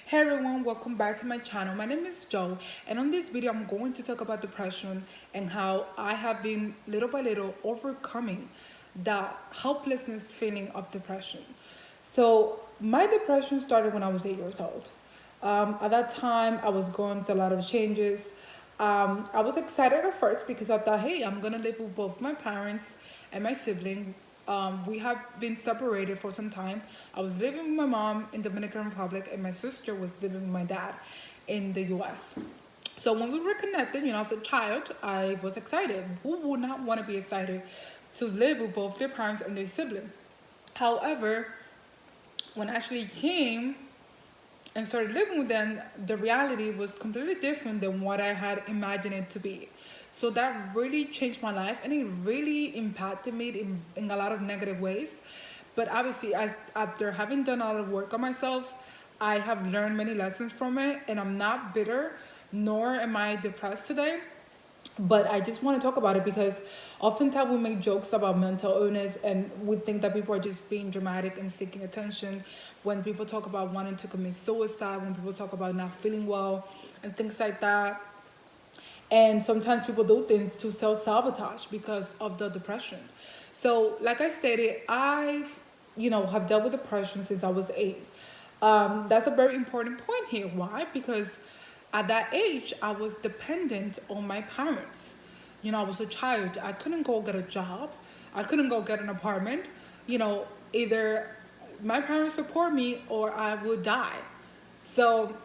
Hey everyone, welcome back to my channel. My name is Jo, and on this video I'm going to talk about depression and how I have been little by little overcoming the helplessness feeling of depression. So my depression started when I was 8 years old. At that time I was going through a lot of changes. I was excited at first because I thought, hey, I'm gonna live with both my parents and my sibling. We have been separated for some time. I was living with my mom in Dominican Republic, and my sister was living with my dad in the U.S. So when we were connected, as a child, I was excited. Who would not want to be excited to live with both their parents and their sibling? However, when I actually came and started living with them, the reality was completely different than what I had imagined it to be. So that really changed my life, and it really impacted me in a lot of negative ways. But obviously, after having done a lot of work on myself, I have learned many lessons from it, and I'm not bitter, nor am I depressed today. But I just want to talk about it because oftentimes we make jokes about mental illness and we think that people are just being dramatic and seeking attention. When people talk about wanting to commit suicide, when people talk about not feeling well and things like that. And sometimes people do things to self-sabotage because of the depression. So like I stated, have dealt with depression since I was 8. That's a very important point here. Why? Because at that age, I was dependent on my parents. I was a child. I couldn't go get a job. I couldn't go get an apartment. Either my parents support me or I would die. So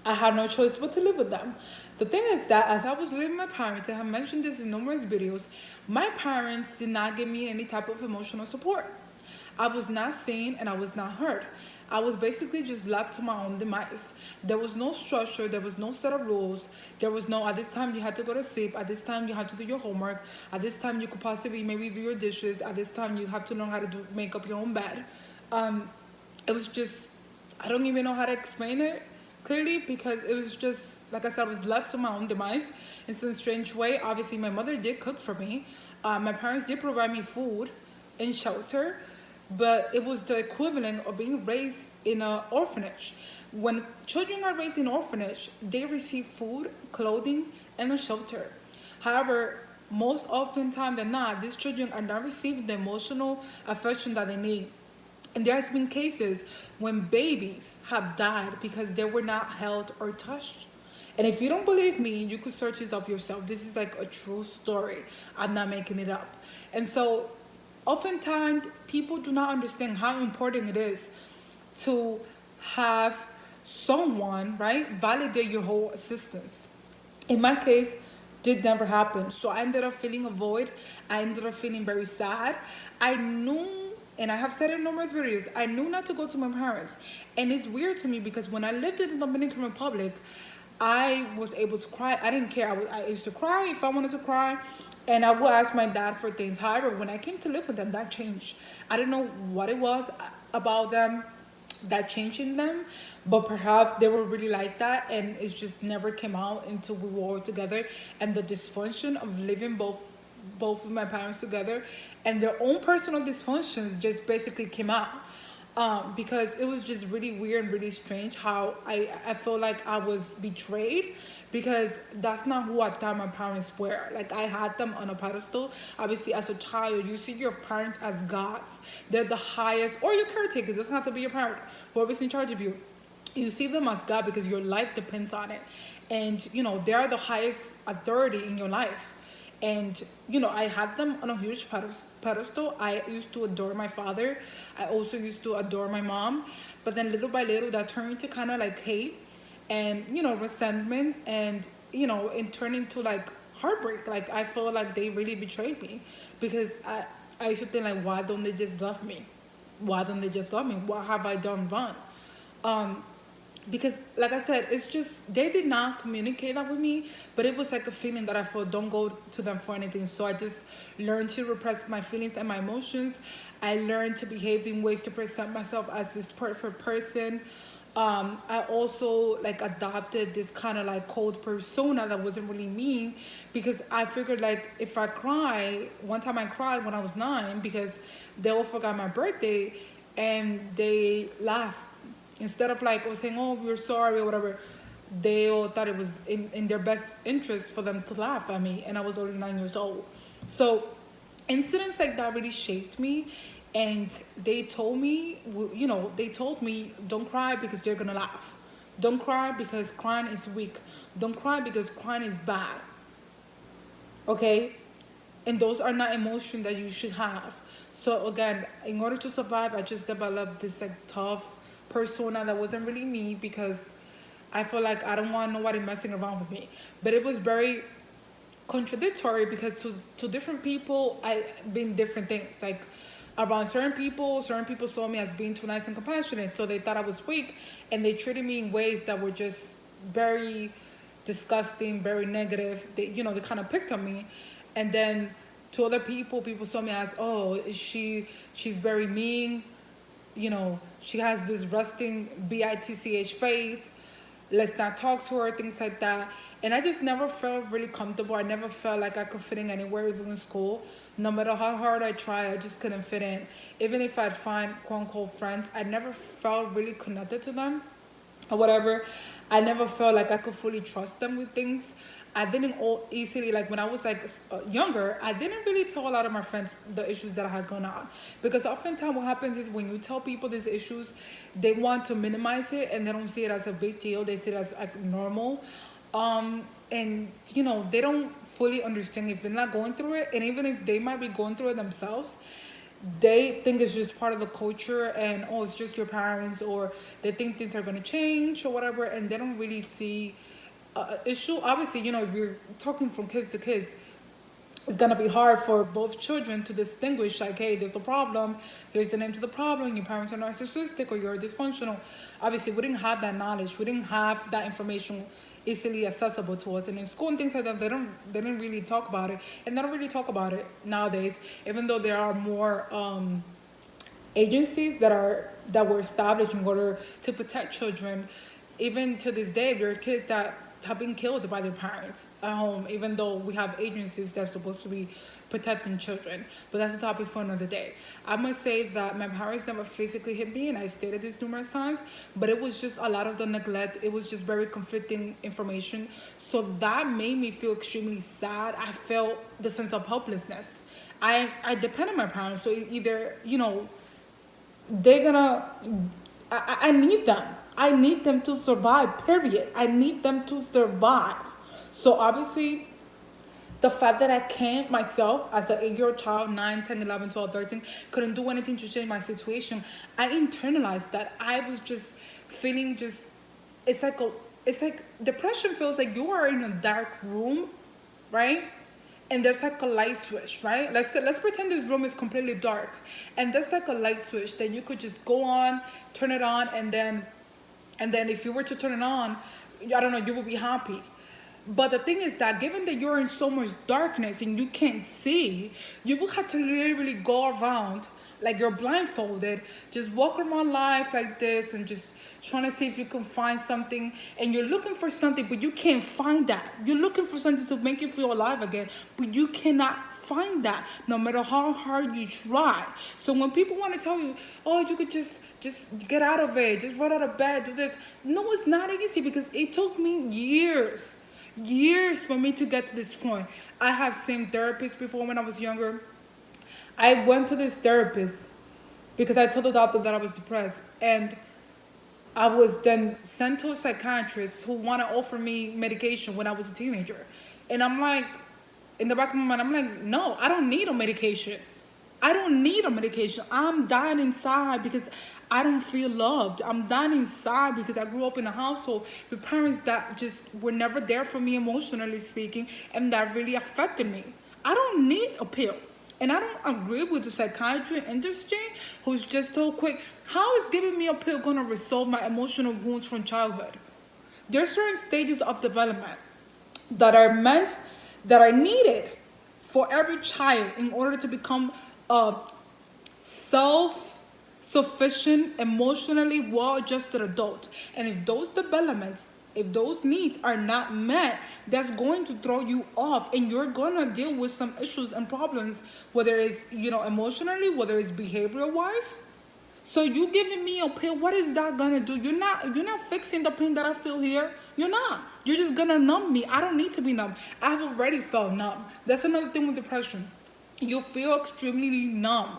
I had no choice but to live with them. The thing is that as I was living with my parents, I have mentioned this in numerous videos, my parents did not give me any type of emotional support. I was not seen and I was not heard. I was basically just left to my own demise. There was no structure, there was no set of rules, there was no, at this time you had to go to sleep, at this time you had to do your homework, at this time you could possibly maybe do your dishes, at this time you have to learn how to make up your own bed. It was just, I don't even know how to explain it clearly because it was just, like I said, I was left to my own demise in some strange way. Obviously, my mother did cook for me. My parents did provide me food and shelter, but it was the equivalent of being raised in an orphanage. When children are raised in an orphanage, they receive food, clothing, and a shelter. However, most often time than not, these children are not receiving the emotional affection that they need. And there has been cases when babies have died because they were not held or touched. And if you don't believe me, you could search it up yourself. This is like a true story. I'm not making it up. And so oftentimes people do not understand how important it is to have someone, right, validate your whole existence. In my case, did never happen. So I ended up feeling a void. I ended up feeling very sad. I knew, and I have said in numerous videos, I knew not to go to my parents. And it's weird to me because when I lived in the Dominican Republic, I was able to cry. I didn't care. I used to cry if I wanted to cry. And I would ask my dad for things. However, when I came to live with them, that changed. I don't know what it was about them that changed in them, but perhaps they were really like that, and it just never came out until we were all together. And the dysfunction of living both of my parents together, and their own personal dysfunctions just basically came out. Because it was just really weird and really strange how I feel like I was betrayed because that's not who I thought my parents were. Like I had them on a pedestal. Obviously, as a child, you see your parents as gods. They're the highest, or your caretaker. It doesn't have to be your parent. Whoever's in charge of you. You see them as God because your life depends on it. And, they are the highest authority in your life. And, I had them on a huge pedestal. I used to adore my father. I also used to adore my mom. But then little by little, that turned into kind of like hate and, resentment. And, it turned into like heartbreak. Like I feel like they really betrayed me because I used to think like, why don't they just love me? Why don't they just love me? What have I done wrong? Because like I said, it's just they did not communicate that with me, but it was like a feeling that I felt don't go to them for anything. So I just learned to repress my feelings and my emotions. I learned to behave in ways to present myself as this perfect person. I also like adopted this kind of like cold persona that wasn't really me because I figured like if I cry, one time I cried when I was 9 because they all forgot my birthday and they laughed Instead of like, or saying, oh, we're sorry or whatever, they all thought it was in their best interest for them to laugh at me, and I was only 9 years old. So incidents like that really shaped me, and they told me, they told me, don't cry because they're gonna laugh. Don't cry because crying is weak. Don't cry because crying is bad. Okay? And those are not emotions that you should have. So again, in order to survive, I just developed this like tough persona that wasn't really me, because I feel like I don't want nobody messing around with me. But it was very contradictory, because to different people I been different things. Like around certain people saw me as being too nice and compassionate, so they thought I was weak, and they treated me in ways that were just very disgusting, very negative. They kind of picked on me. And then to other people, people saw me as, oh, she's very mean, she has this resting bitch face, let's not talk to her, things like that. And I just never felt really comfortable. I never felt like I could fit in anywhere, even in school. No matter how hard I tried, I just couldn't fit in. Even if I'd find quote unquote friends, I never felt really connected to them or whatever. I never felt like I could fully trust them with things. I didn't all easily, like when I was like younger, I didn't really tell a lot of my friends the issues that I had going on, because oftentimes what happens is when you tell people these issues, they want to minimize it and they don't see it as a big deal. They see it as like normal, and they don't fully understand if they're not going through it, and even if they might be going through it themselves, they think it's just part of the culture, and oh, it's just your parents, or they think things are going to change or whatever, and they don't really see issue. Obviously, if you're talking from kids to kids, it's gonna be hard for both children to distinguish, like, hey, there's a problem, here's the name to the problem, your parents are narcissistic or you're dysfunctional. Obviously, we didn't have that knowledge, we didn't have that information easily accessible to us. And in school and things like that, they didn't really talk about it, and they don't really talk about it nowadays, even though there are more agencies that were established in order to protect children. Even to this day, there are kids that have been killed by their parents at home, even though we have agencies that's supposed to be protecting children. But that's a topic for another day. I must say that my parents never physically hit me, and I stated this numerous times, but it was just a lot of the neglect. It was just very conflicting information. So that made me feel extremely sad. I felt the sense of helplessness. I depend on my parents, so either, they're gonna, I need them. I need them to survive, period. I need them to survive. So obviously, the fact that I can't myself, as an 8-year-old child, 9, 10, 11, 12, 13, couldn't do anything to change my situation, I internalized that. I was just feeling just, it's like depression feels like you are in a dark room, right? And there's like a light switch, right? Let's pretend this room is completely dark, and there's like a light switch that you could just go on, turn it on, and then if you were to turn it on, I don't know, you would be happy. But the thing is that given that you're in so much darkness and you can't see, you will have to literally go around like you're blindfolded, just walk around life like this and just trying to see if you can find something. And you're looking for something, but you can't find that. You're looking for something to make you feel alive again, but you cannot find that no matter how hard you try. So when people want to tell you, oh, you could just get out of it, just run out of bed, do this. No, it's not easy, because it took me years for me to get to this point. I have seen therapists before when I was younger. I went to this therapist because I told the doctor that I was depressed, and I was then sent to a psychiatrist who wanted to offer me medication when I was a teenager. And I'm like, in the back of my mind, I'm like, no, I don't need a medication. I don't need a medication. I'm dying inside because I don't feel loved. I'm dying inside because I grew up in a household with parents that just were never there for me emotionally speaking, and that really affected me. I don't need a pill. And I don't agree with the psychiatry industry who's just so quick. How is giving me a pill going to resolve my emotional wounds from childhood? There's certain stages of development that are needed for every child in order to become a self-sufficient, emotionally well-adjusted adult. And if those developments, if those needs are not met, that's going to throw you off, and you're going to deal with some issues and problems, whether it's, emotionally, whether it's behavioral wise. So you giving me a pill, what is that gonna do? You're not fixing the pain that I feel here. You're not. You're just gonna numb me. I don't need to be numb. I've already felt numb. That's another thing with depression. You feel extremely numb.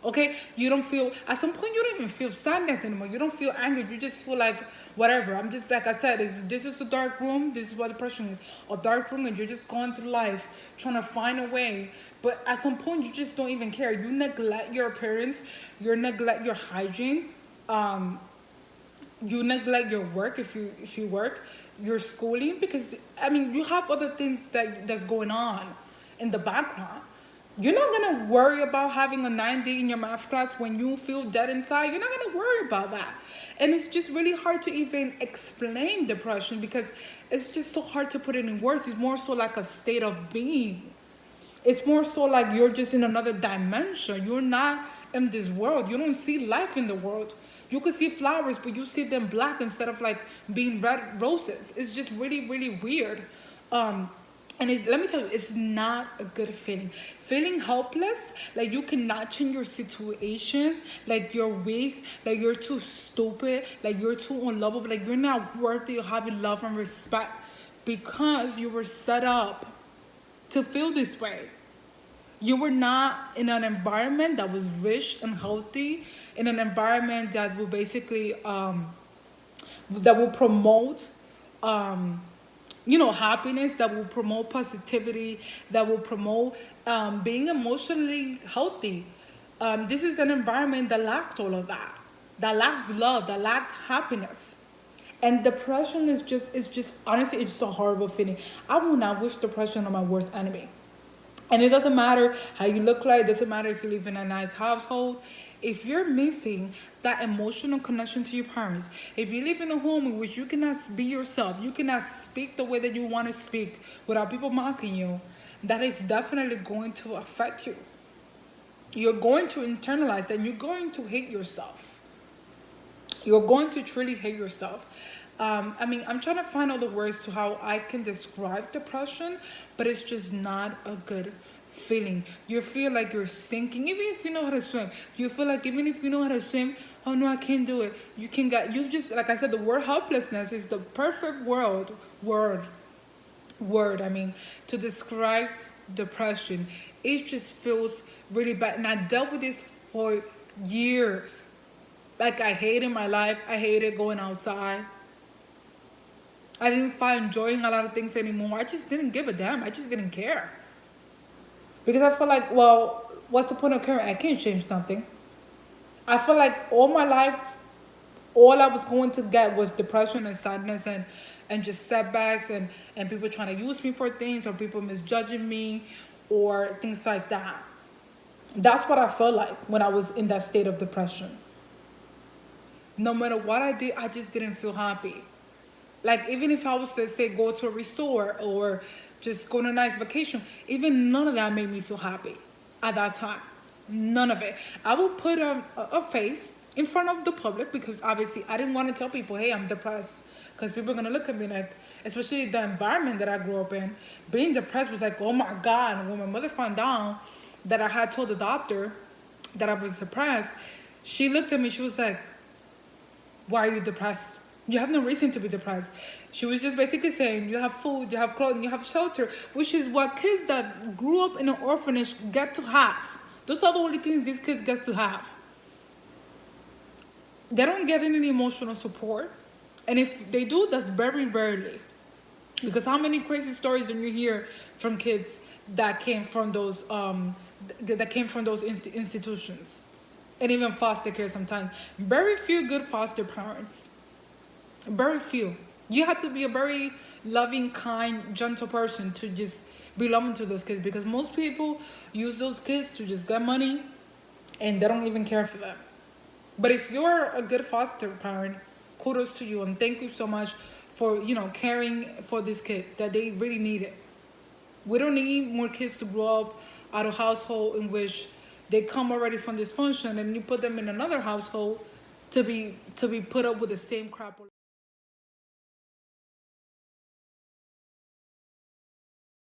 Okay, you don't feel, at some point you don't even feel sadness anymore. You don't feel anger. You just feel like whatever. I'm just, like I said, this is a dark room. This is what depression is, a dark room, and you're just going through life trying to find a way. But at some point you just don't even care. You neglect your appearance. You neglect your hygiene. You neglect your work if you work, your schooling, because I mean you have other things that's going on in the background. You're not gonna worry about having a 90 in your math class when you feel dead inside. You're not gonna worry about that. And it's just really hard to even explain depression because it's just so hard to put it in words. It's more so like a state of being. It's more so like you're just in another dimension. You're not in this world. You don't see life in the world. You could see flowers, but you see them black instead of like being red roses. It's just really, really weird. Let me tell you, it's not a good feeling. Feeling helpless, like you cannot change your situation, like you're weak, like you're too stupid, like you're too unlovable, like you're not worthy of having love and respect because you were set up to feel this way. You were not in an environment that was rich and healthy, in an environment that will basically that will promote happiness, that will promote positivity, that will promote being emotionally healthy. This is an environment that lacked all of that lacked love, that lacked happiness. And depression is just honestly, it's just a horrible feeling. I will not wish depression on my worst enemy. And it doesn't matter how you look like, it doesn't matter if you live in a nice household. If you're missing that emotional connection to your parents, if you live in a home in which you cannot be yourself, you cannot speak the way that you want to speak without people mocking you, that is definitely going to affect you. You're going to internalize that. You're going to hate yourself. You're going to truly hate yourself. I'm trying to find all the words to how I can describe depression, but it's just not a good feeling. You feel like you're sinking, even if you know how to swim. You feel like even if you know how to swim, oh no, I can't do it. You just, like I said, the word helplessness is the perfect word, to describe depression. It just feels really bad. And I dealt with this for years. Like I hated my life. I hated going outside. I didn't find enjoying a lot of things anymore. I just didn't give a damn. I just didn't care. Because I feel like, well, what's the point of caring? I can't change something. I feel like all my life, all I was going to get was depression and sadness and just setbacks and people trying to use me for things or people misjudging me or things like that. That's what I felt like when I was in that state of depression. No matter what I did, I just didn't feel happy. Like, even if I was to say go to a resort or just go on a nice vacation, even none of that made me feel happy at that time. None of it. I would put a face in front of the public because obviously I didn't want to tell people, hey, I'm depressed. Because people are going to look at me like, especially the environment that I grew up in, being depressed was like, oh my God. And when my mother found out that I had told the doctor that I was depressed, she looked at me, she was like, why are you depressed? You have no reason to be depressed. She was just basically saying you have food, you have clothing, you have shelter, which is what kids that grew up in an orphanage get to have. Those are the only things these kids get to have. They don't get any emotional support. And if they do, that's very rarely. Because how many crazy stories do you hear from kids that came from those institutions? And even foster care sometimes. Very few good foster parents. Very few. You have to be a very loving, kind, gentle person to just be loving to those kids, because most people use those kids to just get money and they don't even care for them. But if you're a good foster parent, kudos to you and thank you so much for, caring for these kids that they really need it. We don't need more kids to grow up out of household in which they come already from dysfunction and you put them in another household to be put up with the same crap.